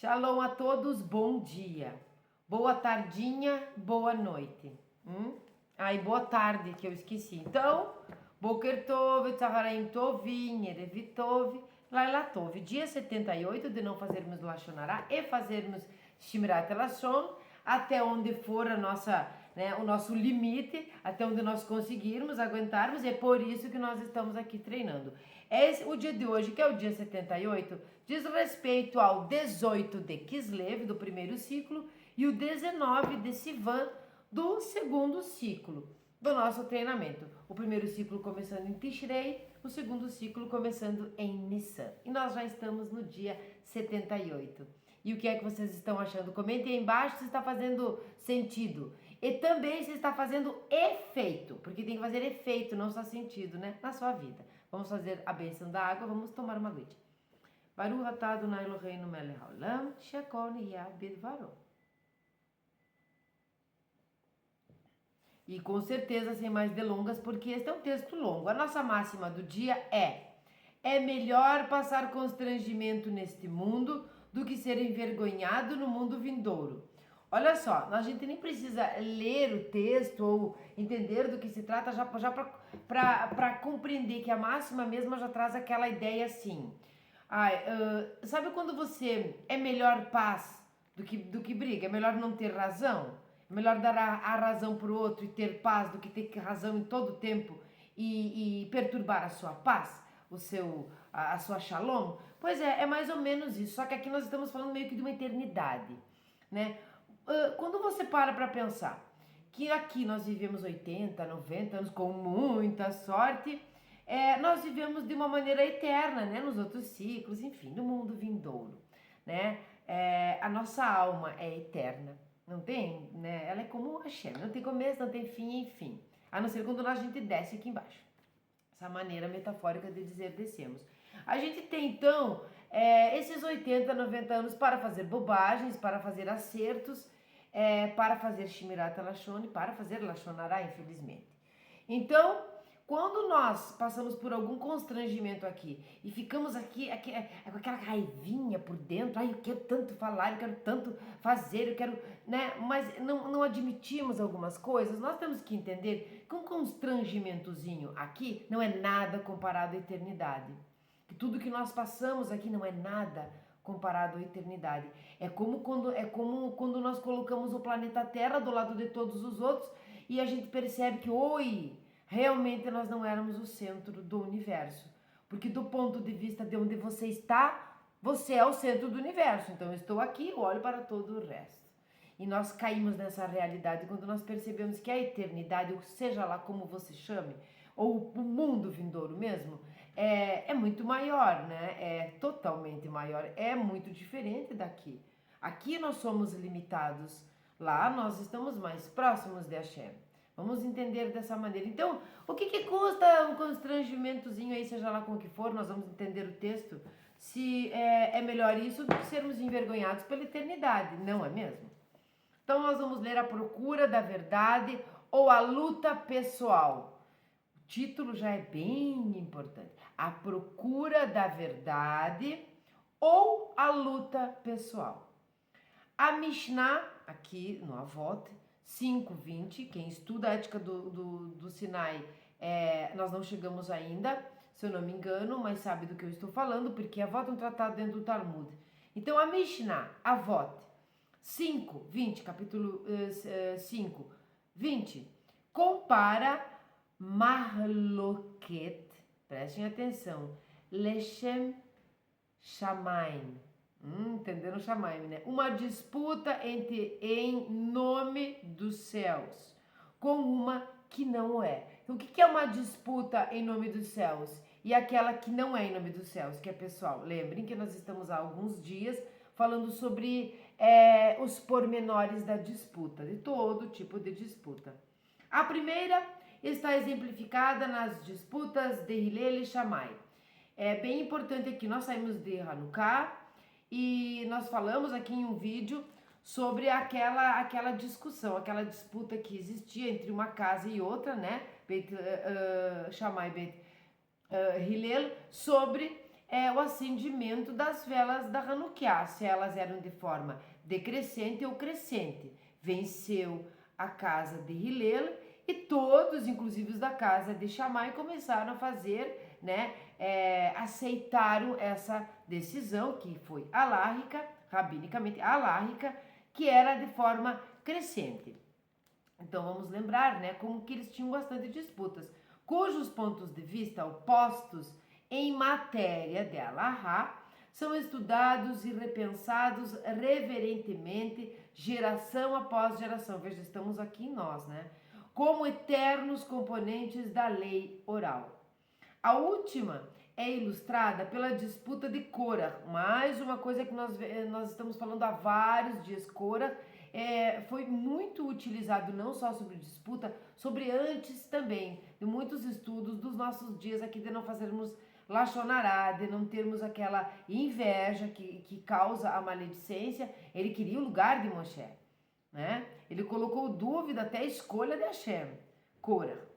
Shalom a todos, bom dia. Boa tardinha, boa noite. Boa tarde, que eu esqueci. Então, Boker Tov, Tzaharaim Tovim, Erev Tov, Laila Tov. Dia 78 de não fazermos Lashon Hara e fazermos Shmirat Lashon, até onde for a nossa, o nosso limite, até onde nós conseguirmos, aguentarmos. É por isso que nós estamos aqui treinando. O dia de hoje, que é o dia 78, diz respeito ao 18 de Kislev, do primeiro ciclo, e o 19 de Sivan, do segundo ciclo do nosso treinamento. O primeiro ciclo começando em Tishrei, o segundo ciclo começando em Nissan. E nós já estamos no dia 78. E o que é que vocês estão achando? Comentem aí embaixo se está fazendo sentido. E também se está fazendo efeito, porque tem que fazer efeito, não só sentido, né? Na sua vida. Vamos fazer a bênção da água, vamos tomar uma aguinha. Baruch atah Adonai Eloheinu melech haolam, she'akol nihya bidvaro. E com certeza, sem mais delongas, porque este é um texto longo. A nossa máxima do dia é melhor passar constrangimento neste mundo do que ser envergonhado no mundo vindouro. Olha só, a gente nem precisa ler o texto ou entender do que se trata já para compreender que a máxima mesma já traz aquela ideia assim. Sabe quando você é melhor paz do que briga? É melhor não ter razão? É melhor dar a razão para o outro e ter paz do que ter razão em todo o tempo e perturbar a sua paz, a sua shalom? Pois é mais ou menos isso, só que aqui nós estamos falando meio que de uma eternidade, né? Quando você para pensar que aqui nós vivemos 80, 90 anos com muita sorte, nós vivemos de uma maneira eterna, né? Nos outros ciclos, enfim, no mundo vindouro, né? A nossa alma é eterna, não tem, né? Ela é como a Hashem, não tem começo, não tem fim, enfim. A não ser quando a gente desce aqui embaixo. Essa maneira metafórica de dizer descemos. A gente tem, então, esses 80, 90 anos para fazer bobagens, para fazer acertos, para fazer Shmirat Lashon, para fazer Lashon Hara, infelizmente. Então, quando nós passamos por algum constrangimento aqui e ficamos aqui com aquela raivinha por dentro, eu quero tanto falar, eu quero tanto fazer, eu quero, né? Mas não admitimos algumas coisas, nós temos que entender que um constrangimentozinho aqui não é nada comparado à eternidade. Que tudo que nós passamos aqui não é nada comparado à eternidade. É como quando nós colocamos o planeta Terra do lado de todos os outros e a gente percebe que, realmente nós não éramos o centro do universo. Porque do ponto de vista de onde você está, você é o centro do universo. Então eu estou aqui, eu olho para todo o resto. E nós caímos nessa realidade quando nós percebemos que a eternidade, ou seja lá como você chame, ou o mundo vindouro mesmo, é muito maior, né? É totalmente maior, é muito diferente daqui. Aqui nós somos limitados, lá nós estamos mais próximos de Hashem. Vamos entender dessa maneira. Então, o que custa um constrangimentozinho aí, seja lá com o que for, nós vamos entender o texto, se é melhor isso do que sermos envergonhados pela eternidade, não é mesmo? Então, nós vamos ler A Procura da Verdade ou A Luta Pessoal. O título já é bem importante. A Procura da Verdade ou A Luta Pessoal. A Mishnah, aqui no Avot, 5:20, quem estuda a ética do Sinai, nós não chegamos ainda, se eu não me engano, mas sabe do que eu estou falando, porque Avot é um tratado dentro do Talmud. Então a Mishnah, Avot, 5:20, capítulo 5, 20, compara Mahloket, prestem atenção, Leshem Shamaim, entenderam Shamaim, né? Uma disputa em nome dos céus, com uma que não é. Então, o que é uma disputa em nome dos céus? E aquela que não é em nome dos céus, que é pessoal. Lembrem que nós estamos há alguns dias falando sobre os pormenores da disputa, de todo tipo de disputa. A primeira está exemplificada nas disputas de Hillel e Shammai. É bem importante aqui, nós saímos de Hanukkah e nós falamos aqui em um vídeo sobre aquela discussão, aquela disputa que existia entre uma casa e outra, né? Beit Shammai, Beit Hillel, sobre o acendimento das velas da Hanukkah, se elas eram de forma decrescente ou crescente. Venceu a casa de Hillel e todos, inclusive os da casa de Shammai, começaram a fazer, né, aceitaram essa decisão que foi alárrica, rabinicamente alárrica, que era de forma crescente. Então vamos lembrar, né, como que eles tinham bastante disputas, cujos pontos de vista opostos em matéria de alahá são estudados e repensados reverentemente, geração após geração. Veja, estamos aqui nós, né? Como eternos componentes da lei oral. A última é ilustrada pela disputa de Korah. Mais uma coisa que nós estamos falando há vários dias. Korah foi muito utilizado não só sobre disputa, sobre antes também, de muitos estudos dos nossos dias aqui, de não fazermos lachonará, de não termos aquela inveja que causa a maledicência. Ele queria o lugar de Moshe, né? Ele colocou dúvida até a escolha de Hashem, Korah.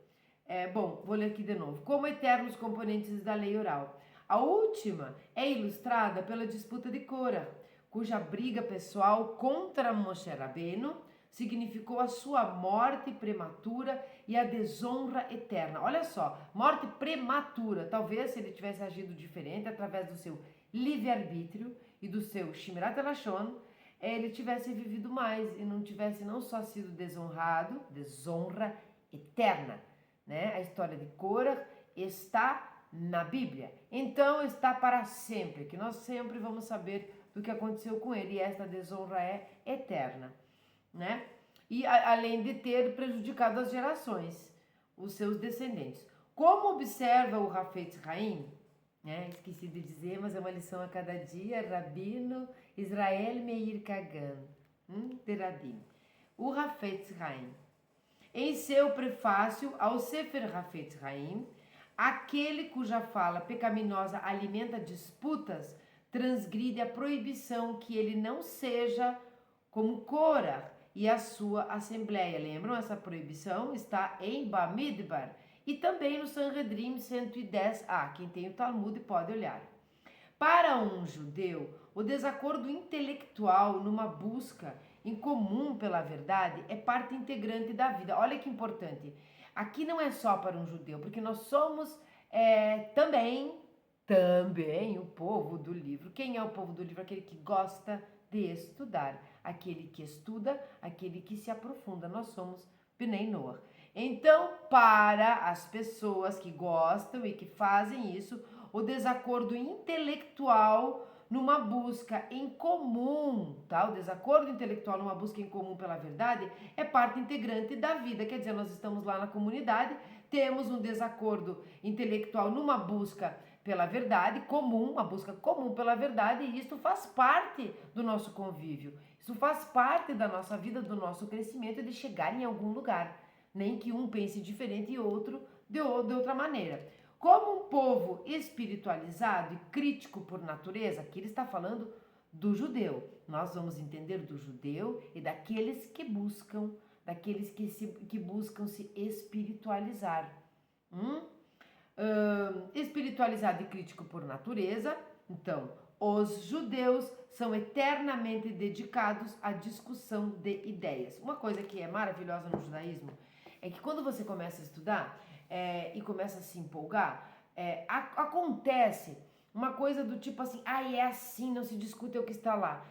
Bom, vou ler aqui de novo. Como eternos componentes da lei oral. A última é ilustrada pela disputa de Korah, cuja briga pessoal contra Moshe Rabbeinu significou a sua morte prematura e a desonra eterna. Olha só, morte prematura. Talvez se ele tivesse agido diferente através do seu livre-arbítrio e do seu Shmirat Lashon, ele tivesse vivido mais e não tivesse não só sido desonrado, desonra eterna, né? A história de Korah está na Bíblia. Então está para sempre, que nós sempre vamos saber do que aconteceu com ele, e esta desonra é eterna, né? E além de ter prejudicado as gerações, os seus descendentes. Como observa o Hafetz Haim, né? Esqueci de dizer, mas é uma lição a cada dia, Rabino Israel Meir Kagan, de Rabin. O Hafetz Haim, em seu prefácio ao Sefer Hafetz Haim, aquele cuja fala pecaminosa alimenta disputas, transgride a proibição que ele não seja como Korah e a sua assembleia. Lembram? Essa proibição está em Bamidbar e também no Sanhedrin 110a. Quem tem o Talmud pode olhar. Para um judeu, o desacordo intelectual numa busca em comum pela verdade é parte integrante da vida. Olha que importante. Aqui não é só para um judeu, porque nós somos também o povo do livro. Quem é o povo do livro? Aquele que gosta de estudar, aquele que estuda, aquele que se aprofunda. Nós somos Bnei Noach. Então, para as pessoas que gostam e que fazem isso, o desacordo intelectual numa busca em comum, tá? O desacordo intelectual numa busca em comum pela verdade é parte integrante da vida. Quer dizer, nós estamos lá na comunidade, temos um desacordo intelectual numa busca pela verdade comum, uma busca comum pela verdade, e isso faz parte do nosso convívio. Isso faz parte da nossa vida, do nosso crescimento e de chegar em algum lugar. Nem que um pense diferente e outro de outra maneira. Como um povo espiritualizado e crítico por natureza, aqui ele está falando do judeu. Nós vamos entender do judeu e daqueles que buscam, que buscam se espiritualizar. Espiritualizado e crítico por natureza, então, os judeus são eternamente dedicados à discussão de ideias. Uma coisa que é maravilhosa no judaísmo é que quando você começa a estudar e começa a se empolgar, acontece uma coisa do tipo assim, é assim, não se discute o que está lá.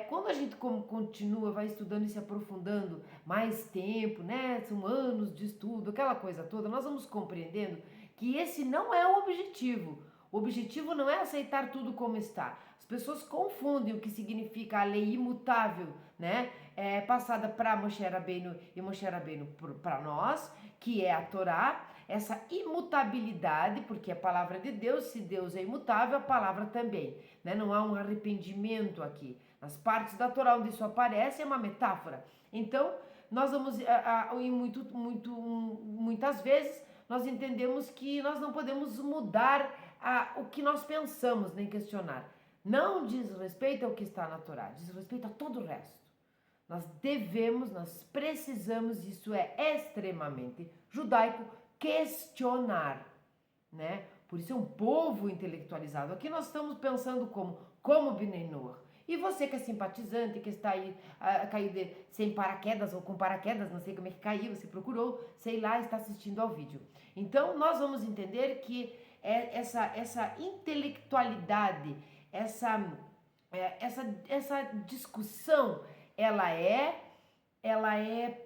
Quando a gente continua, vai estudando e se aprofundando mais tempo, né? São anos de estudo, aquela coisa toda, nós vamos compreendendo que esse não é o objetivo. O objetivo não é aceitar tudo como está. As pessoas confundem o que significa a lei imutável, né? Passada para Moshe Rabbeinu e Moshe Rabbeinu para nós, que é a Torá, essa imutabilidade, porque a palavra de Deus, se Deus é imutável, a palavra também, né? Não há um arrependimento aqui. Nas partes da Torá onde isso aparece é uma metáfora. Então, nós vamos, muitas vezes, nós entendemos que nós não podemos mudar o que nós pensamos, nem questionar. Não diz respeito ao que está na Torá, diz respeito a todo o resto. Nós precisamos, isso é extremamente judaico, questionar, né? Por isso é um povo intelectualizado. Aqui nós estamos pensando como Bnei Noach. E você que é simpatizante, que está aí caiu sem paraquedas ou com paraquedas, não sei como é que caiu, você procurou, sei lá, está assistindo ao vídeo. Então nós vamos entender que essa intelectualidade, essa discussão, ela é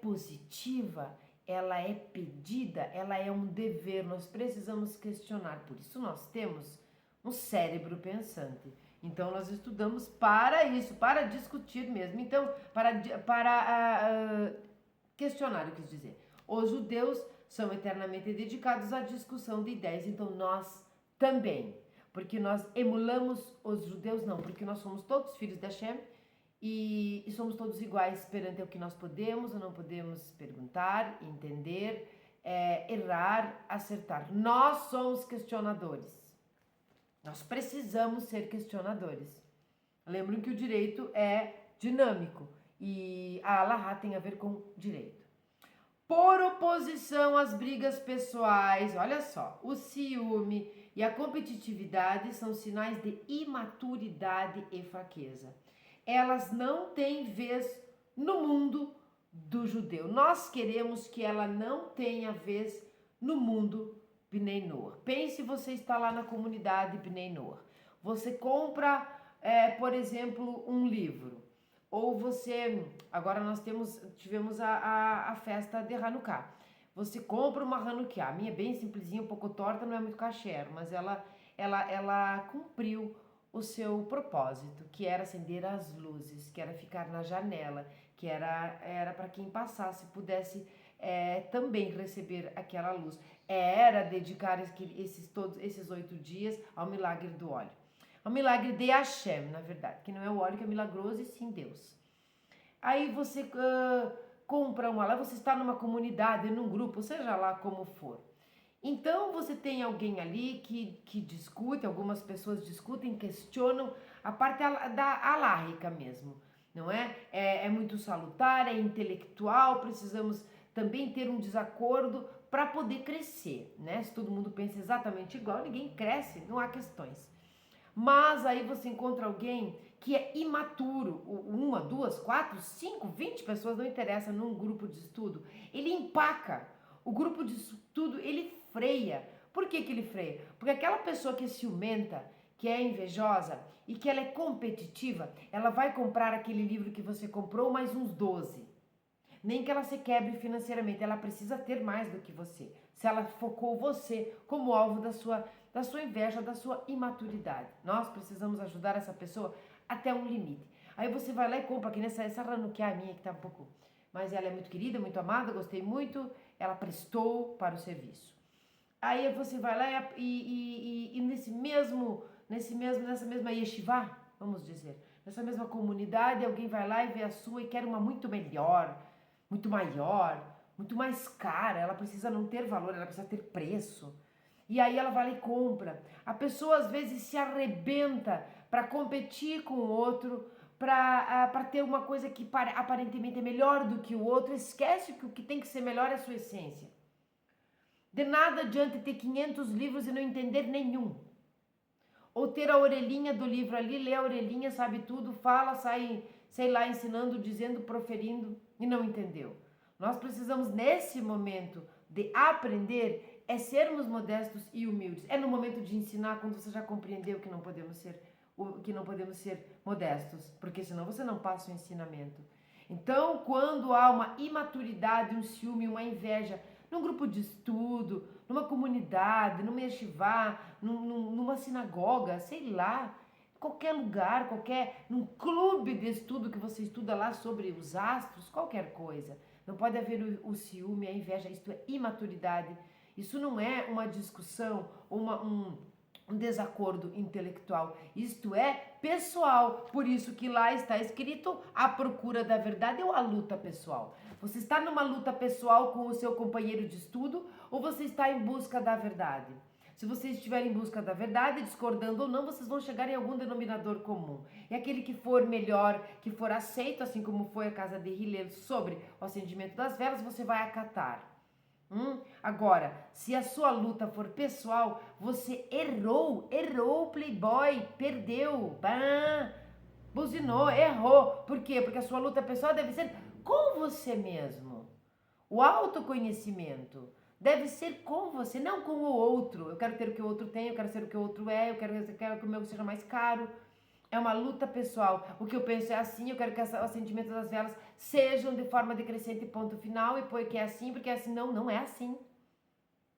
positiva, ela é pedida, ela é um dever, nós precisamos questionar. Por isso nós temos um cérebro pensante. Então nós estudamos para isso, para discutir mesmo. Então, para questionar, eu quis dizer. Os judeus são eternamente dedicados à discussão de ideias, então nós também. Porque nós emulamos os judeus, não, porque nós somos todos filhos de Hashem e somos todos iguais perante o que nós podemos ou não podemos perguntar, entender, errar, acertar. Nós somos questionadores. Nós precisamos ser questionadores. Lembrem que o direito é dinâmico e a Halahá tem a ver com direito. Por oposição às brigas pessoais, olha só, o ciúme e a competitividade são sinais de imaturidade e fraqueza. Elas não têm vez no mundo do judeu. Nós queremos que ela não tenha vez no mundo Bnei Noach. Pense, você está lá na comunidade Bnei Noach. Você compra, por exemplo, um livro. Ou você, agora nós tivemos a festa de Hanukkah. Você compra uma Hanukkah. A minha é bem simplesinha, um pouco torta, não é muito kasher, mas ela cumpriu o seu propósito, que era acender as luzes, que era ficar na janela, que era para quem passasse pudesse também receber aquela luz. Era dedicar todos esses 8 dias ao milagre do óleo. Ao milagre de Hashem, na verdade, que não é o óleo que é milagroso, e sim Deus. Aí você compra uma lá, você está numa comunidade, num grupo, seja lá como for. Então você tem alguém ali que discute, algumas pessoas discutem, questionam a parte da alárrica mesmo, não é? É muito salutar, é intelectual, precisamos também ter um desacordo para poder crescer, né? Se todo mundo pensa exatamente igual, ninguém cresce, não há questões. Mas aí você encontra alguém que é imaturo, 1, 2, 4, 5, 20 pessoas, não interessa, num grupo de estudo, ele empaca. O grupo de estudo, ele freia. Por que ele freia? Porque aquela pessoa que é ciumenta, que é invejosa e que ela é competitiva, ela vai comprar aquele livro que você comprou mais uns 12. Nem que ela se quebre financeiramente, ela precisa ter mais do que você. Se ela focou você como alvo da sua inveja, da sua imaturidade. Nós precisamos ajudar essa pessoa até um limite. Aí você vai lá e compra, aqui essa Hanukkah minha que tá um pouco... Mas ela é muito querida, muito amada, gostei muito, ela prestou para o serviço. Aí você vai lá e nessa mesma yeshiva, vamos dizer, nessa mesma comunidade, alguém vai lá e vê a sua e quer uma muito melhor, muito maior, muito mais cara, ela precisa não ter valor, ela precisa ter preço. E aí ela vai lá e compra. A pessoa às vezes se arrebenta para competir com o outro, para ter uma coisa que aparentemente é melhor do que o outro, esquece que o que tem que ser melhor é a sua essência. De nada adianta ter 500 livros e não entender nenhum. Ou ter a orelhinha do livro ali, lê a orelhinha, sabe tudo, fala, sai, sei lá, ensinando, dizendo, proferindo e não entendeu. Nós precisamos, nesse momento de aprender, sermos modestos e humildes. É no momento de ensinar, quando você já compreendeu que não podemos ser modestos, porque senão você não passa o ensinamento. Então, quando há uma imaturidade, um ciúme, uma inveja, num grupo de estudo, numa comunidade, numa yeshivá, numa sinagoga, sei lá, qualquer lugar, num clube de estudo que você estuda lá sobre os astros, qualquer coisa. Não pode haver o ciúme, a inveja, isto é imaturidade. Isso não é uma discussão ou um desacordo intelectual, isto é pessoal, por isso que lá está escrito a procura da verdade ou a luta pessoal. Você está numa luta pessoal com o seu companheiro de estudo ou você está em busca da verdade? Se vocês estiverem em busca da verdade, discordando ou não, vocês vão chegar em algum denominador comum. E aquele que for melhor, que for aceito, assim como foi a casa de Hillel sobre o acendimento das velas, você vai acatar. Agora, se a sua luta for pessoal, você errou, playboy, perdeu, buzinou, errou. Por quê? Porque a sua luta pessoal deve ser com você mesmo. O autoconhecimento deve ser com você, não com o outro. Eu quero ter o que o outro tem, eu quero ser o que o outro é, eu quero que o meu seja mais caro. É uma luta pessoal. O que eu penso é assim, eu quero que os sentimentos das velas sejam de forma decrescente, ponto final, e porque é assim, porque é assim. Não, não é assim.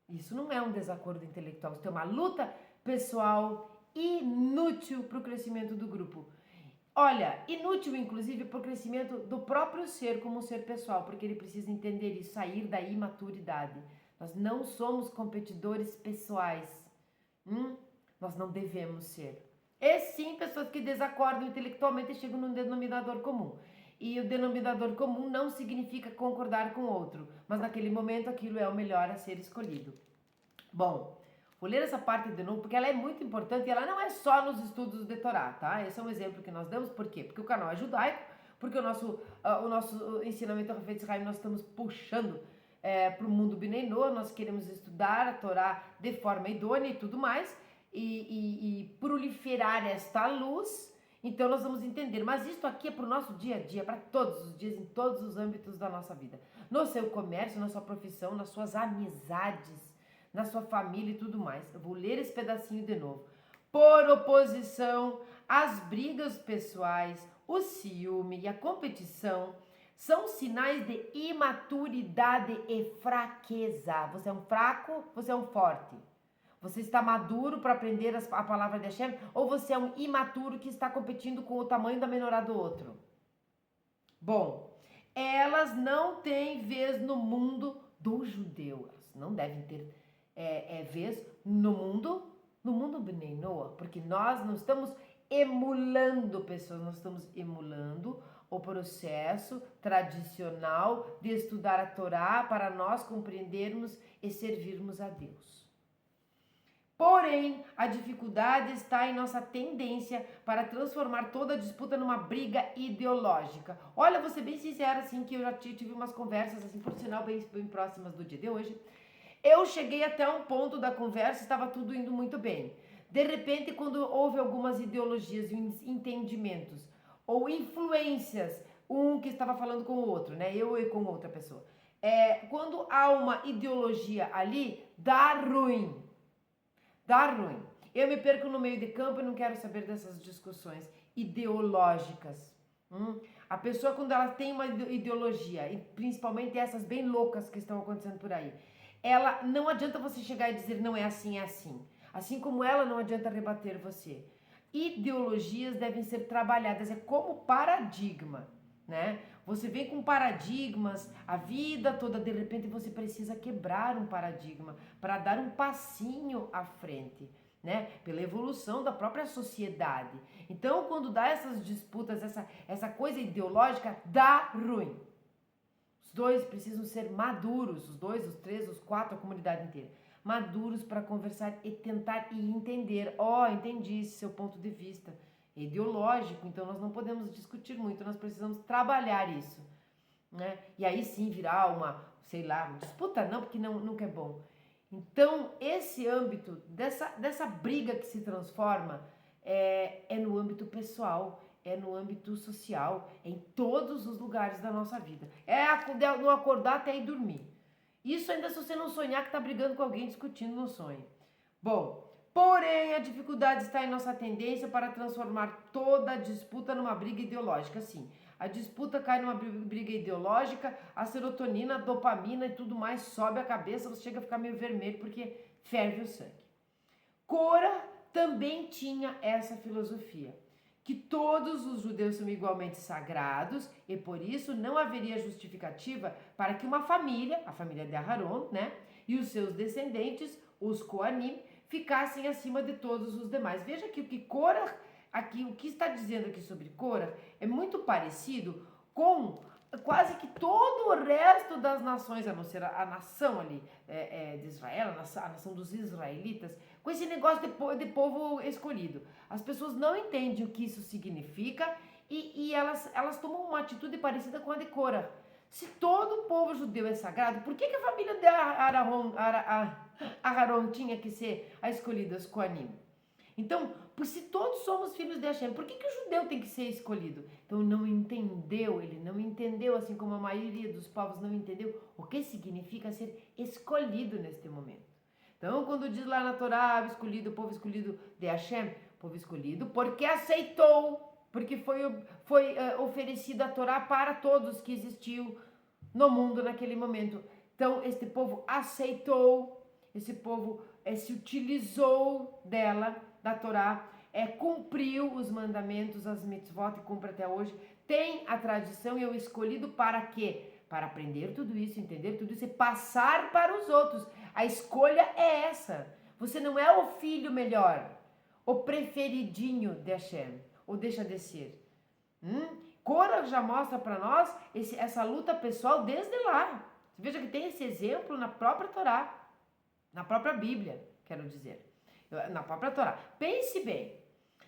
Isso não é um desacordo intelectual. Isso é uma luta pessoal inútil para o crescimento do grupo. Olha, inútil inclusive para o crescimento do próprio ser como ser pessoal, porque ele precisa entender e sair da imaturidade. Nós não somos competidores pessoais. Nós não devemos ser. E sim, pessoas que desacordam intelectualmente chegam num denominador comum. E o denominador comum não significa concordar com o outro, mas naquele momento aquilo é o melhor a ser escolhido. Bom, vou ler essa parte de novo porque ela é muito importante e ela não é só nos estudos de Torá, tá? Esse é um exemplo que nós damos, por quê? Porque o canal é judaico, porque o nosso ensinamento Hafetz Haim nós estamos puxando para o mundo Bnei Noah, nós queremos estudar a Torá de forma idônea e tudo mais, e proliferar esta luz. Então nós vamos entender, mas isso aqui é para o nosso dia a dia, para todos os dias, em todos os âmbitos da nossa vida. No seu comércio, na sua profissão, nas suas amizades, na sua família e tudo mais. Eu vou ler esse pedacinho de novo. Por oposição, as brigas pessoais, o ciúme e a competição são sinais de imaturidade e fraqueza. Você é um fraco, você é um forte. Você está maduro para aprender a palavra de Hashem ou você é um imaturo que está competindo com o tamanho da menorá do outro? Bom, elas não têm vez no mundo do judeu. Elas não devem ter vez no mundo Bnei Noah, porque nós não estamos emulando pessoas, nós estamos emulando o processo tradicional de estudar a Torá para nós compreendermos e servirmos a Deus. Porém, a dificuldade está em nossa tendência para transformar toda a disputa numa briga ideológica. Olha, vou ser bem sincera, assim, que eu já tive umas conversas, assim, por sinal, bem próximas do dia de hoje. Eu cheguei até um ponto da conversa, estava tudo indo muito bem. De repente, quando houve algumas ideologias e entendimentos, ou influências, um que estava falando com o outro, né? Eu e com outra pessoa. Quando há uma ideologia ali, dá ruim. Dá ruim. Eu me perco no meio de campo e não quero saber dessas discussões ideológicas. A pessoa, quando ela tem uma ideologia, e principalmente essas bem loucas que estão acontecendo por aí, ela não adianta você chegar e dizer não é assim, é assim. Assim como ela não adianta rebater você. Ideologias devem ser trabalhadas, é como paradigma, né? Você vem com paradigmas a vida toda, de repente você precisa quebrar um paradigma para dar um passinho à frente, né? Pela evolução da própria sociedade. Então, quando dá essas disputas, essa coisa ideológica, dá ruim. Os dois precisam ser maduros, os dois, os três, os quatro, a comunidade inteira. Maduros para conversar e tentar e entender. Entendi esse seu ponto de vista ideológico, então nós não podemos discutir muito, nós precisamos trabalhar isso, né? E aí sim virar uma, sei lá, disputa não, porque nunca é bom. Então, esse âmbito dessa briga que se transforma é no âmbito pessoal, é no âmbito social, é em todos os lugares da nossa vida. No acordar até ir dormir. Isso ainda se você não sonhar que está brigando com alguém discutindo no sonho. Bom, porém a dificuldade está em nossa tendência para transformar toda a disputa numa briga ideológica. Sim, a disputa cai numa briga ideológica, a serotonina, a dopamina e tudo mais sobe a cabeça, você chega a ficar meio vermelho porque ferve o sangue. Cora também tinha essa filosofia, que todos os judeus são igualmente sagrados e por isso não haveria justificativa para que uma família, a família de Aharon, né, e os seus descendentes, os Koanim, ficassem acima de todos os demais. Veja que o que está dizendo aqui sobre Korah é muito parecido com quase que todo o resto das nações, a não ser a nação ali de Israel, a nação dos israelitas, com esse negócio de povo escolhido. As pessoas não entendem o que isso significa e elas tomam uma atitude parecida com a de Korah. Se todo o povo judeu é sagrado, por que a família de Aharon tinha que ser a escolhida, os Koanim? Então, se todos somos filhos de Hashem, por que o judeu tem que ser escolhido? Então, ele não entendeu, assim como a maioria dos povos não entendeu, o que significa ser escolhido neste momento. Então, quando diz lá na Torá, o povo escolhido de Hashem, povo escolhido porque aceitou, porque foi oferecida a Torá para todos que existiu no mundo naquele momento. Então, este povo aceitou, esse povo se utilizou dela, da Torá, cumpriu os mandamentos, as mitzvot, e cumpre até hoje, tem a tradição e o escolhido para quê? Para aprender tudo isso, entender tudo isso e passar para os outros. A escolha é essa. Você não é o filho melhor, o preferidinho de Hashem, ou deixa de ser. Korah já mostra para nós essa luta pessoal desde lá. Você veja que tem esse exemplo na própria Torá, na própria Bíblia, quero dizer. Na própria Torá. Pense bem,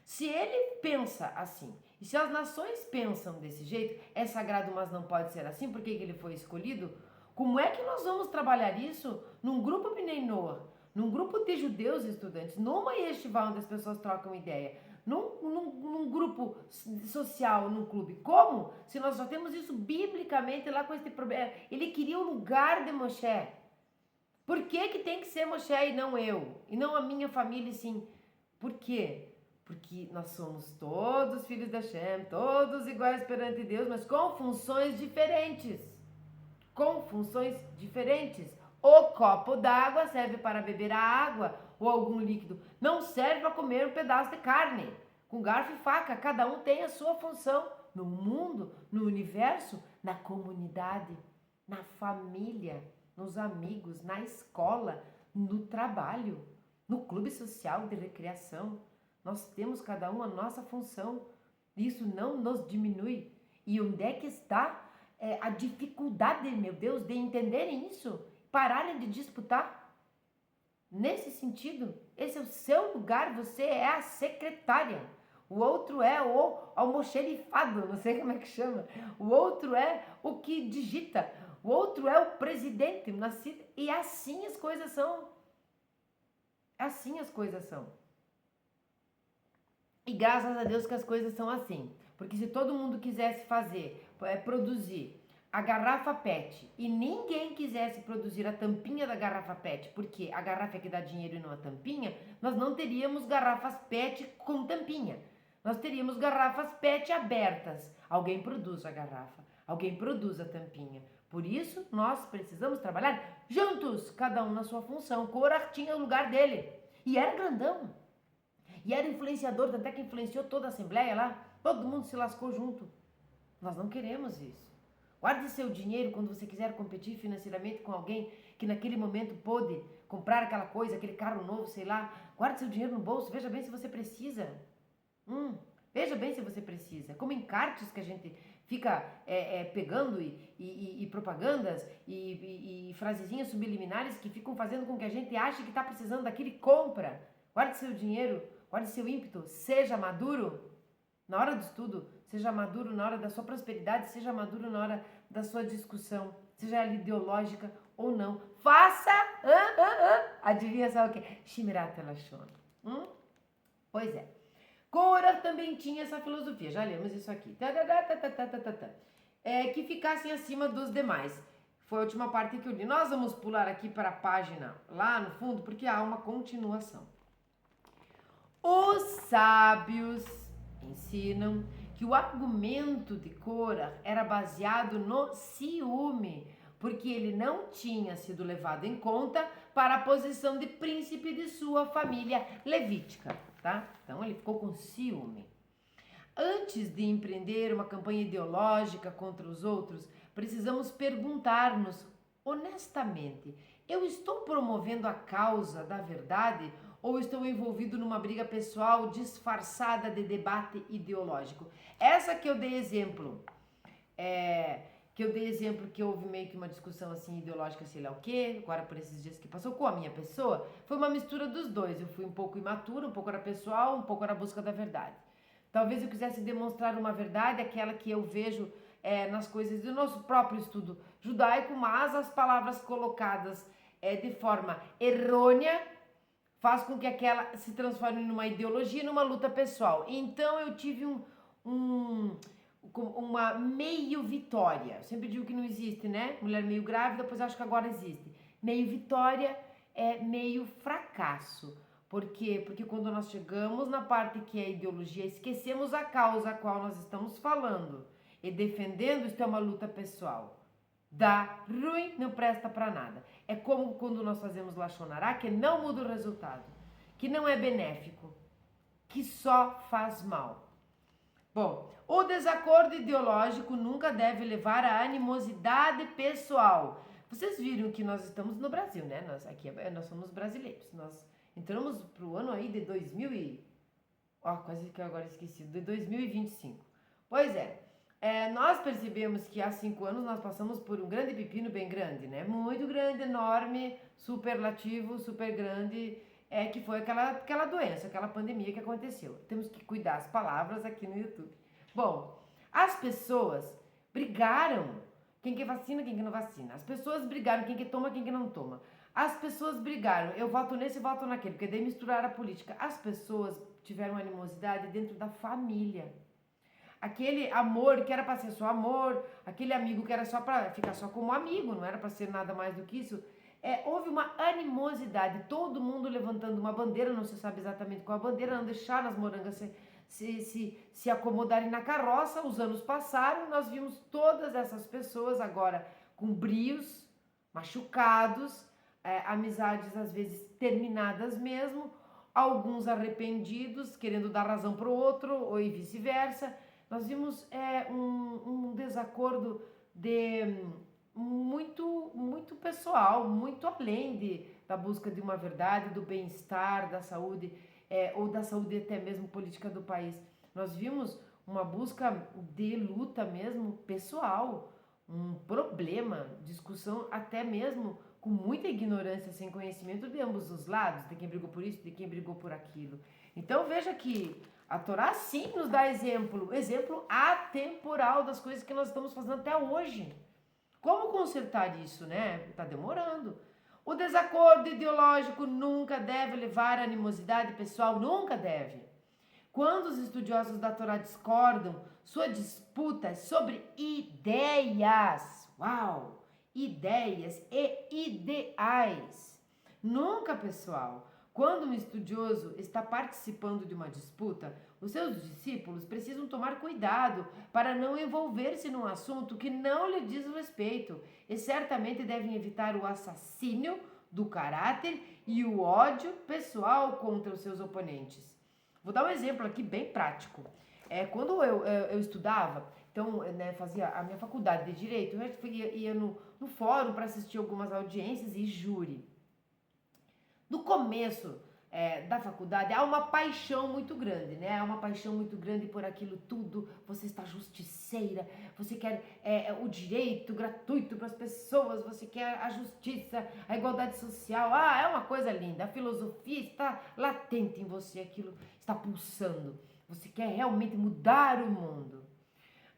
se ele pensa assim, e se as nações pensam desse jeito, é sagrado, mas não pode ser assim, por que ele foi escolhido? Como é que nós vamos trabalhar isso num grupo Bnei Noach, num grupo de judeus estudantes, numa yeshiva onde as pessoas trocam ideia, num grupo social, num clube? Como? Se nós só temos isso biblicamente lá com esse problema. Ele queria o lugar de Moshe. Por que tem que ser Moshe e não eu? E não a minha família, sim? Por quê? Porque nós somos todos filhos da Hashem, todos iguais perante Deus, mas com funções diferentes. Com funções diferentes. O copo d'água serve para beber a água ou algum líquido. Não serve para comer um pedaço de carne. Com garfo e faca, cada um tem a sua função. No mundo, no universo, na comunidade, na família, nos amigos, na escola, no trabalho, no clube social de recreação. Nós temos cada um a nossa função. Isso não nos diminui. E onde é que está a dificuldade, meu Deus, de entenderem isso? Pararem de disputar? Nesse sentido, esse é o seu lugar, você é a secretária. O outro é o almoxerifado, não sei como é que chama. O outro é o que digita. O outro é o presidente nascido. E assim as coisas são. Assim as coisas são. E graças a Deus que as coisas são assim. Porque se todo mundo quisesse produzir a garrafa PET e ninguém quisesse produzir a tampinha da garrafa PET, porque a garrafa é que dá dinheiro e não a tampinha, nós não teríamos garrafas PET com tampinha. Nós teríamos garrafas PET abertas. Alguém produz a garrafa, alguém produz a tampinha. Por isso, nós precisamos trabalhar juntos, cada um na sua função. Korah tinha o lugar dele. E era grandão. E era influenciador, tanto é que influenciou toda a Assembleia lá. Todo mundo se lascou junto. Nós não queremos isso. Guarde seu dinheiro quando você quiser competir financeiramente com alguém que naquele momento pôde comprar aquela coisa, aquele carro novo, sei lá. Guarde seu dinheiro no bolso, veja bem se você precisa. Veja bem se você precisa. Como encartes que a gente fica pegando e propagandas e frasezinhas subliminares que ficam fazendo com que a gente ache que está precisando daquilo e compra. Guarde seu dinheiro, guarde seu ímpeto, seja maduro na hora do estudo, seja maduro na hora da sua prosperidade, seja maduro na hora da sua discussão, seja ela ideológica ou não. Faça! Adivinha só o que? Shimirat Elashon. Pois é. Korah também tinha essa filosofia, já lemos isso aqui. Que ficassem acima dos demais. Foi a última parte que eu li. Nós vamos pular aqui para a página lá no fundo, porque há uma continuação. Os sábios ensinam que o argumento de Korah era baseado no ciúme, porque ele não tinha sido levado em conta para a posição de príncipe de sua família levítica, tá? Então ele ficou com ciúme. Antes de empreender uma campanha ideológica contra os outros, precisamos perguntar-nos honestamente: eu estou promovendo a causa da verdade ou estou envolvido numa briga pessoal disfarçada de debate ideológico? Essa que eu dei exemplo, que houve meio que uma discussão assim ideológica, sei lá o quê, agora por esses dias que passou com a minha pessoa, foi uma mistura dos dois. Eu fui um pouco imatura, um pouco era pessoal, um pouco era busca da verdade. Talvez eu quisesse demonstrar uma verdade, aquela que eu vejo nas coisas do nosso próprio estudo judaico, mas as palavras colocadas de forma errônea faz com que aquela se transforme numa ideologia, numa luta pessoal. Então eu tive uma meio vitória. Eu sempre digo que não existe, né? Mulher meio grávida, pois acho que agora existe. Meio vitória é meio fracasso. Por quê? Porque quando nós chegamos na parte que é ideologia, esquecemos a causa a qual nós estamos falando e defendendo, isso é uma luta pessoal. Dá ruim, não presta para nada. É como quando nós fazemos Lashon Hará, que não muda o resultado, que não é benéfico, que só faz mal. Bom, o desacordo ideológico nunca deve levar à animosidade pessoal. Vocês viram que nós estamos no Brasil, né? Nós somos brasileiros. Nós entramos para o ano aí de 2000 e... quase que agora esqueci, de 2025. Pois é. Nós percebemos que há 5 anos nós passamos por um grande pepino bem grande, né? Muito grande, enorme, superlativo, super grande, que foi aquela doença, aquela pandemia que aconteceu. Temos que cuidar as palavras aqui no YouTube. Bom, as pessoas brigaram, quem que vacina, quem que não vacina. As pessoas brigaram, quem que toma, quem que não toma. As pessoas brigaram, eu voto nesse, eu voto naquele, porque daí misturaram a política. As pessoas tiveram animosidade dentro da família. Aquele amor que era para ser só amor, aquele amigo que era só para ficar só como amigo, não era para ser nada mais do que isso. Houve uma animosidade, todo mundo levantando uma bandeira, não se sabe exatamente qual a bandeira, não deixaram as morangas se acomodarem na carroça. Os anos passaram, nós vimos todas essas pessoas agora com brios, machucados, amizades às vezes terminadas mesmo, alguns arrependidos, querendo dar razão para o outro, ou e vice-versa. Nós vimos um desacordo muito pessoal, muito além da busca de uma verdade, do bem-estar, da saúde, ou da saúde até mesmo política do país. Nós vimos uma busca de luta mesmo pessoal, um problema, discussão até mesmo com muita ignorância, sem conhecimento de ambos os lados, de quem brigou por isso, de quem brigou por aquilo. Então veja que a Torá sim nos dá exemplo atemporal das coisas que nós estamos fazendo até hoje. Como consertar isso, né? Está demorando. O desacordo ideológico nunca deve levar à animosidade pessoal, nunca deve. Quando os estudiosos da Torá discordam, sua disputa é sobre ideias. Uau! Ideias e ideais. Nunca, pessoal. Quando um estudioso está participando de uma disputa, os seus discípulos precisam tomar cuidado para não envolver-se num assunto que não lhe diz respeito e certamente devem evitar o assassínio do caráter e o ódio pessoal contra os seus oponentes. Vou dar um exemplo aqui bem prático. Quando eu estudava, então, né, fazia a minha faculdade de Direito, eu ia no fórum para assistir algumas audiências e júri. No começo da faculdade há uma paixão muito grande, né? Há uma paixão muito grande por aquilo tudo. Você está justiceira, você quer o direito gratuito para as pessoas, você quer a justiça, a igualdade social. É uma coisa linda. A filosofia está latente em você, aquilo está pulsando. Você quer realmente mudar o mundo.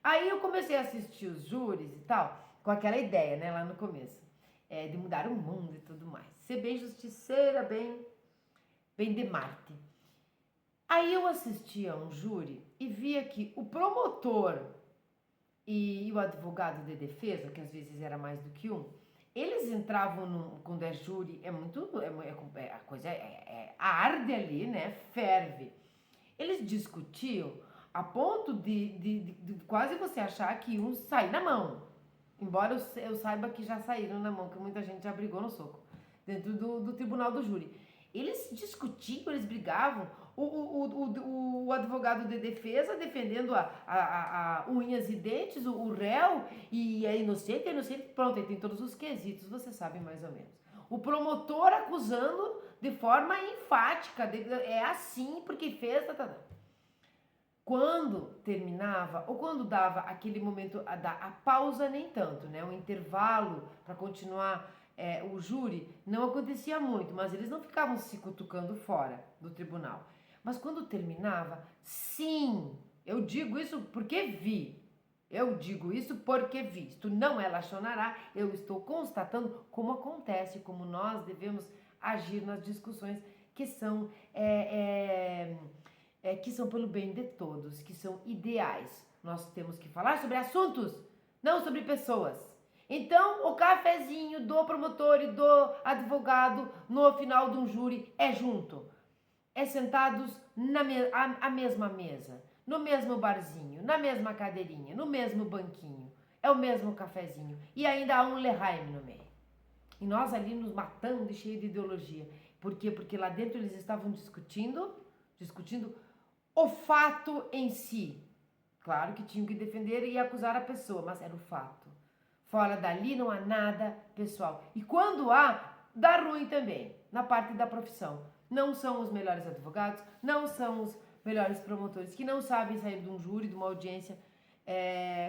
Aí eu comecei a assistir os júris e tal, com aquela ideia, né, lá no começo, de mudar o mundo e tudo mais. Ser bem justiceira, bem de Marte. Aí eu assistia a um júri e via que o promotor e o advogado de defesa, que às vezes era mais do que um, eles entravam quando é júri, a coisa arde ali, né? Ferve. Eles discutiam a ponto de quase você achar que um sai na mão. Embora eu saiba que já saíram na mão, que muita gente já brigou no soco dentro do tribunal do júri. Eles discutiam, eles brigavam, o advogado de defesa defendendo a unhas e dentes, o réu, e é inocente, pronto, ele tem todos os quesitos, você sabe mais ou menos. O promotor acusando de forma enfática, é assim porque fez, Quando terminava, ou quando dava aquele momento, a pausa nem tanto, né? O intervalo para continuar o júri, não acontecia muito, mas eles não ficavam se cutucando fora do tribunal. Mas quando terminava, sim, eu digo isso porque vi. Eu digo isso porque visto não é Lachonará, eu estou constatando como acontece, como nós devemos agir nas discussões que são, que são pelo bem de todos, que são ideais. Nós temos que falar sobre assuntos, não sobre pessoas. Então, o cafezinho do promotor e do advogado no final de um júri é junto. É sentados à mesma mesa, no mesmo barzinho, na mesma cadeirinha, no mesmo banquinho. É o mesmo cafezinho. E ainda há um Lehaim no meio. E nós ali nos matando, cheio de ideologia. Por quê? Porque lá dentro eles estavam discutindo o fato em si. Claro que tinham que defender e acusar a pessoa, mas era o fato. Fora dali não há nada pessoal. E quando há, dá ruim também, na parte da profissão. Não são os melhores advogados, não são os melhores promotores, que não sabem sair de um júri, de uma audiência,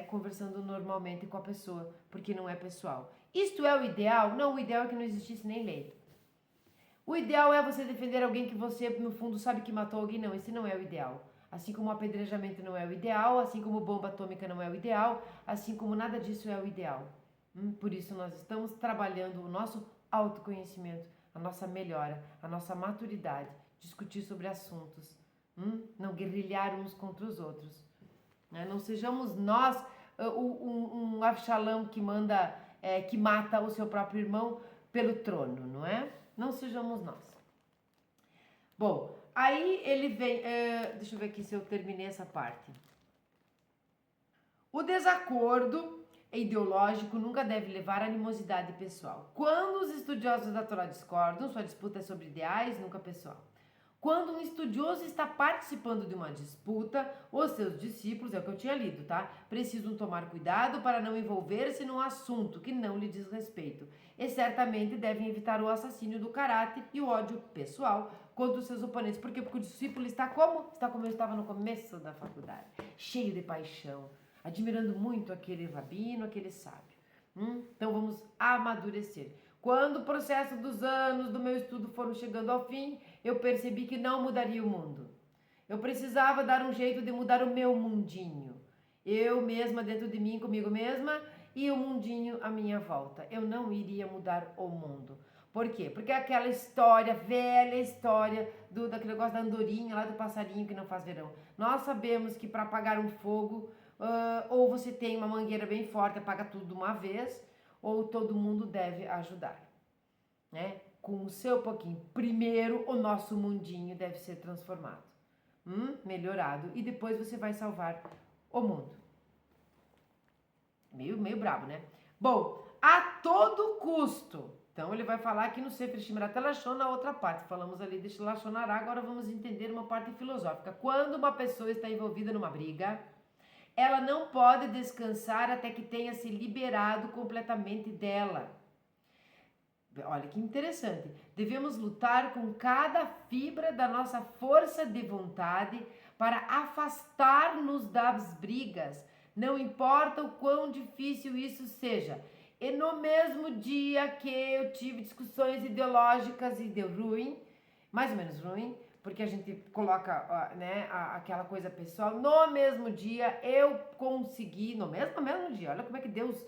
conversando normalmente com a pessoa, porque não é pessoal. Isto é o ideal? Não, o ideal é que não existisse nem leito. O ideal é você defender alguém que você, no fundo, sabe que matou alguém. Não, esse não é o ideal. Assim como o apedrejamento não é o ideal, assim como bomba atômica não é o ideal, assim como nada disso é o ideal. Por isso nós estamos trabalhando o nosso autoconhecimento, a nossa melhora, a nossa maturidade, discutir sobre assuntos, não guerrilhar uns contra os outros. Não sejamos nós um Avshalom que que mata o seu próprio irmão pelo trono, não é? Não sejamos nós. Bom, aí ele vem, deixa eu ver aqui se eu terminei essa parte. O desacordo ideológico nunca deve levar à animosidade pessoal. Quando os estudiosos da Torá discordam, sua disputa é sobre ideais, nunca pessoal. Quando um estudioso está participando de uma disputa, os seus discípulos, é o que eu tinha lido, tá? Precisam tomar cuidado para não envolver-se num assunto que não lhe diz respeito. E certamente devem evitar o assassínio do caráter e o ódio pessoal contra os seus oponentes. Por quê? Porque o discípulo está como? Está como eu estava no começo da faculdade, cheio de paixão, admirando muito aquele rabino, aquele sábio. Então vamos amadurecer. Quando o processo dos anos do meu estudo foram chegando ao fim, eu percebi que não mudaria o mundo. Eu precisava dar um jeito de mudar o meu mundinho. Eu mesma dentro de mim, comigo mesma, e o mundinho à minha volta. Eu não iria mudar o mundo. Por quê? Porque aquela história, velha história daquele negócio da andorinha, lá do passarinho que não faz verão. Nós sabemos que para apagar um fogo, ou você tem uma mangueira bem forte, apaga tudo de uma vez, ou todo mundo deve ajudar, né? Com o seu pouquinho. Primeiro, o nosso mundinho deve ser transformado, melhorado, e depois você vai salvar o mundo. Meio brabo, né? Bom, a todo custo. Então ele vai falar aqui no Sefer Shmirat Lashon, na outra parte. Falamos ali de Lashonará, agora vamos entender uma parte filosófica. Quando uma pessoa está envolvida numa briga, ela não pode descansar até que tenha se liberado completamente dela. Olha que interessante. Devemos lutar com cada fibra da nossa força de vontade para afastar-nos das brigas. Não importa o quão difícil isso seja. E no mesmo dia que eu tive discussões ideológicas e deu ruim, mais ou menos ruim, porque a gente coloca, né, aquela coisa pessoal, no mesmo dia eu consegui, no mesmo dia, olha como é que Deus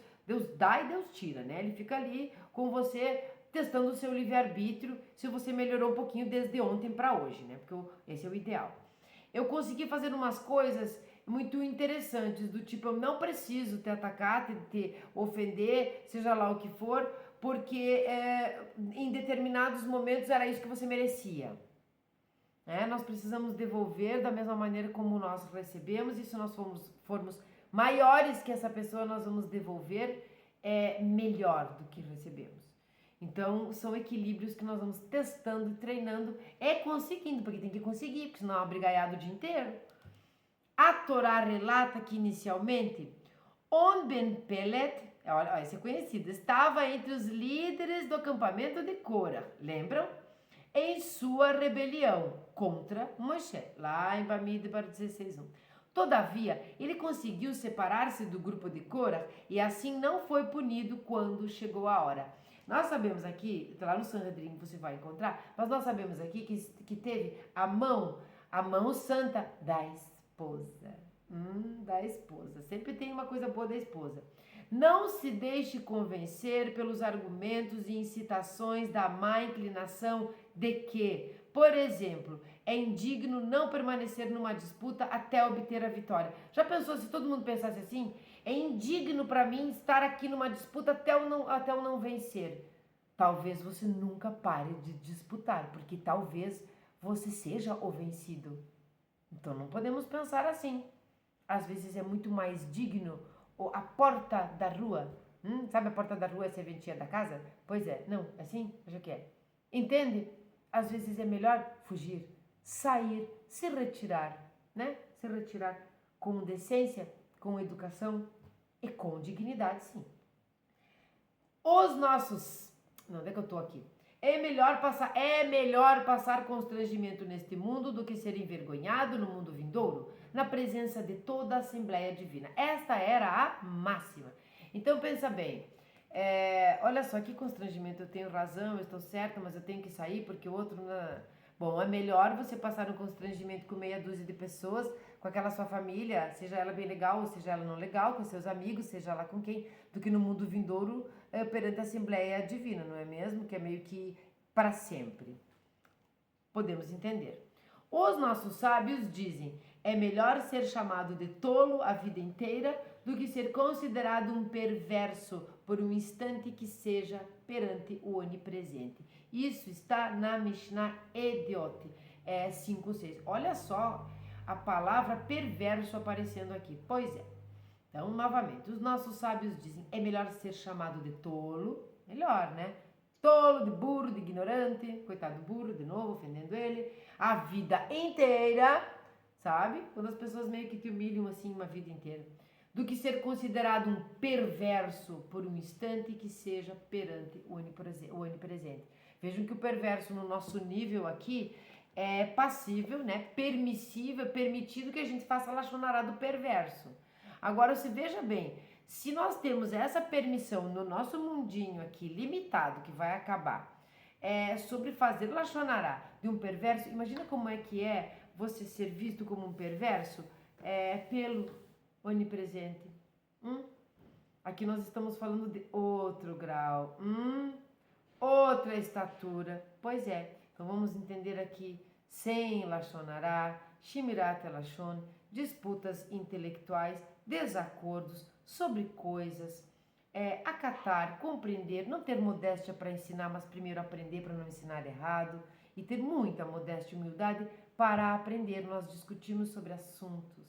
dá e Deus tira, né? Ele fica ali com você testando o seu livre-arbítrio, se você melhorou um pouquinho desde ontem para hoje, né? Porque esse é o ideal. Eu consegui fazer umas coisas muito interessantes, do tipo, eu não preciso te atacar, te ofender, seja lá o que for, porque em determinados momentos era isso que você merecia. Nós precisamos devolver da mesma maneira como nós recebemos, e se nós formos maiores que essa pessoa, nós vamos devolver melhor do que recebemos. Então, são equilíbrios que nós vamos testando e treinando conseguindo, porque tem que conseguir, porque senão é uma brigaiada o dia inteiro. A Torá relata que inicialmente, On Ben Pelet, olha, esse é conhecido, estava entre os líderes do acampamento de Korah, lembram? Em sua rebelião contra Moshe, lá em Bamidbar 16:1. Todavia, ele conseguiu separar-se do grupo de Korah e assim não foi punido quando chegou a hora. Nós sabemos aqui, lá no Sanhedrin você vai encontrar, mas nós sabemos aqui que teve a mão santa da esposa. Da esposa. Sempre tem uma coisa boa da esposa. Não se deixe convencer pelos argumentos e incitações da má inclinação de que, por exemplo, é indigno não permanecer numa disputa até obter a vitória. Já pensou se todo mundo pensasse assim? É indigno para mim estar aqui numa disputa até eu não vencer. Talvez você nunca pare de disputar, porque talvez você seja o vencido. Então não podemos pensar assim. Às vezes é muito mais digno a porta da rua. Sabe a porta da rua é a serventia da casa? Pois é, não, assim, acho que é. Entende? Às vezes é melhor fugir, sair, se retirar, né? Se retirar com decência, com educação e com dignidade, sim. Os nossos... Não, onde é que eu tô aqui? É melhor passar constrangimento neste mundo do que ser envergonhado no mundo vindouro, na presença de toda a Assembleia Divina. Esta era a máxima. Então pensa bem, olha só que constrangimento, eu tenho razão, eu estou certa, mas eu tenho que sair porque o outro... Não... Bom, é melhor você passar um constrangimento com meia dúzia de pessoas, com aquela sua família, seja ela bem legal ou seja ela não legal, com seus amigos, seja lá com quem, do que no mundo vindouro perante a Assembleia Divina, não é mesmo? Que é meio que para sempre. Podemos entender. Os nossos sábios dizem, é melhor ser chamado de tolo a vida inteira do que ser considerado um perverso por um instante que seja perante o onipresente. Isso está na Mishnah Ediot 5:6. Olha só a palavra perverso aparecendo aqui. Pois é. Então, novamente, os nossos sábios dizem, é melhor ser chamado de tolo, melhor, né? Tolo, de burro, de ignorante, coitado do burro, de novo, ofendendo ele, a vida inteira, sabe? Quando as pessoas meio que te humilham assim uma vida inteira. Do que ser considerado um perverso por um instante que seja perante o onipresente. Vejam que o perverso no nosso nível aqui é passível, né? Permissível, permitido que a gente faça lachonará do perverso. Agora, você veja bem, se nós temos essa permissão no nosso mundinho aqui, limitado, que vai acabar, sobre fazer lachonará de um perverso, imagina como é que é você ser visto como um perverso pelo onipresente. Aqui nós estamos falando de outro grau, outra estatura. Pois é, então vamos entender aqui, sem lachonará, shimirat lachon, disputas intelectuais, desacordos sobre coisas, acatar, compreender, não ter modéstia para ensinar, mas primeiro aprender para não ensinar errado, e ter muita modéstia e humildade para aprender. Nós discutimos sobre assuntos,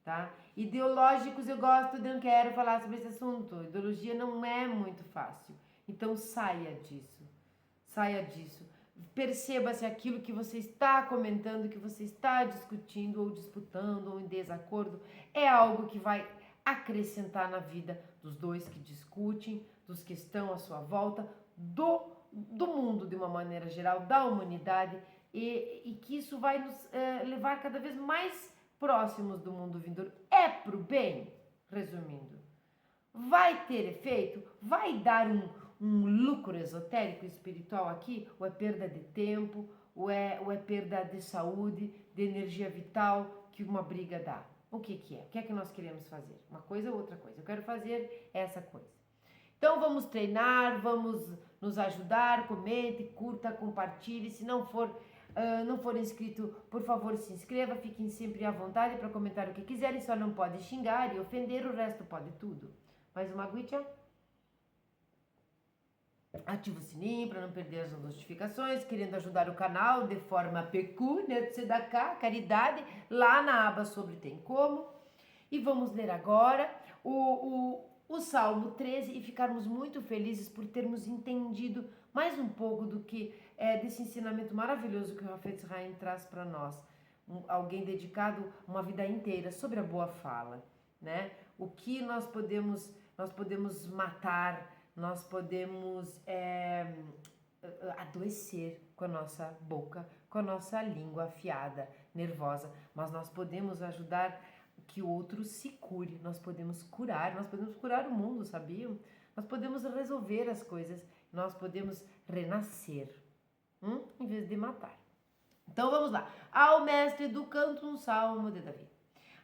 tá? Ideológicos eu gosto, não quero falar sobre esse assunto. Ideologia não é muito fácil. Então saia disso. Saia disso. Perceba se aquilo que você está comentando, que você está discutindo ou disputando ou em desacordo é algo que vai acrescentar na vida dos dois que discutem, dos que estão à sua volta, do mundo de uma maneira geral, da humanidade, e que isso vai nos levar cada vez mais próximos do mundo vindouro. É pro bem, resumindo. Vai ter efeito? Vai dar um lucro esotérico e espiritual aqui? Ou é perda de tempo? Ou é perda de saúde, de energia vital que uma briga dá? O que é? O que é que nós queremos fazer? Uma coisa ou outra coisa? Eu quero fazer essa coisa. Então vamos treinar, vamos nos ajudar, comente, curta, compartilhe. Se não for inscrito, por favor se inscreva, fiquem sempre à vontade para comentar o que quiserem, só não pode xingar e ofender, o resto pode tudo. Mais uma aguinha. Ativa o sininho para não perder as notificações, querendo ajudar o canal de forma pecúnia, tzedakah, caridade, lá na aba sobre Tem Como. E vamos ler agora o Salmo 13 e ficarmos muito felizes por termos entendido mais um pouco do que desse ensinamento maravilhoso que o Hafetz Haim traz para nós. Alguém dedicado uma vida inteira sobre a boa fala, né? O que nós podemos matar, nós podemos adoecer com a nossa boca, com a nossa língua afiada, nervosa, mas nós podemos ajudar que o outro se cure, nós podemos curar o mundo, sabiam? Nós podemos resolver as coisas, nós podemos renascer, em vez de matar. Então vamos lá, ao mestre do canto um salmo de Davi.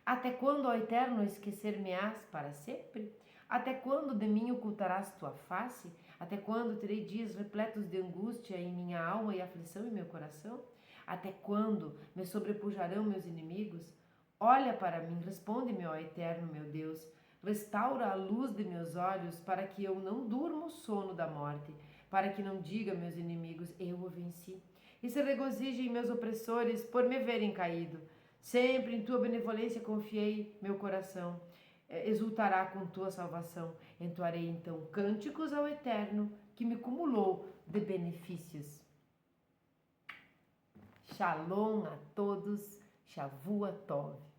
Até quando, ó Eterno, esquecer-me-ás para sempre? Até quando de mim ocultarás tua face? Até quando terei dias repletos de angústia em minha alma e aflição em meu coração? Até quando me sobrepujarão meus inimigos? Olha para mim, responde-me, ó Eterno meu Deus. Restaura a luz de meus olhos para que eu não durma o sono da morte, para que não diga meus inimigos, eu o venci. E se regozijem meus opressores por me verem caído. Sempre em tua benevolência confiei meu coração. Exultará com tua salvação. Entoarei então cânticos ao Eterno, que me cumulou de benefícios. Shalom a todos, Shavua Tov.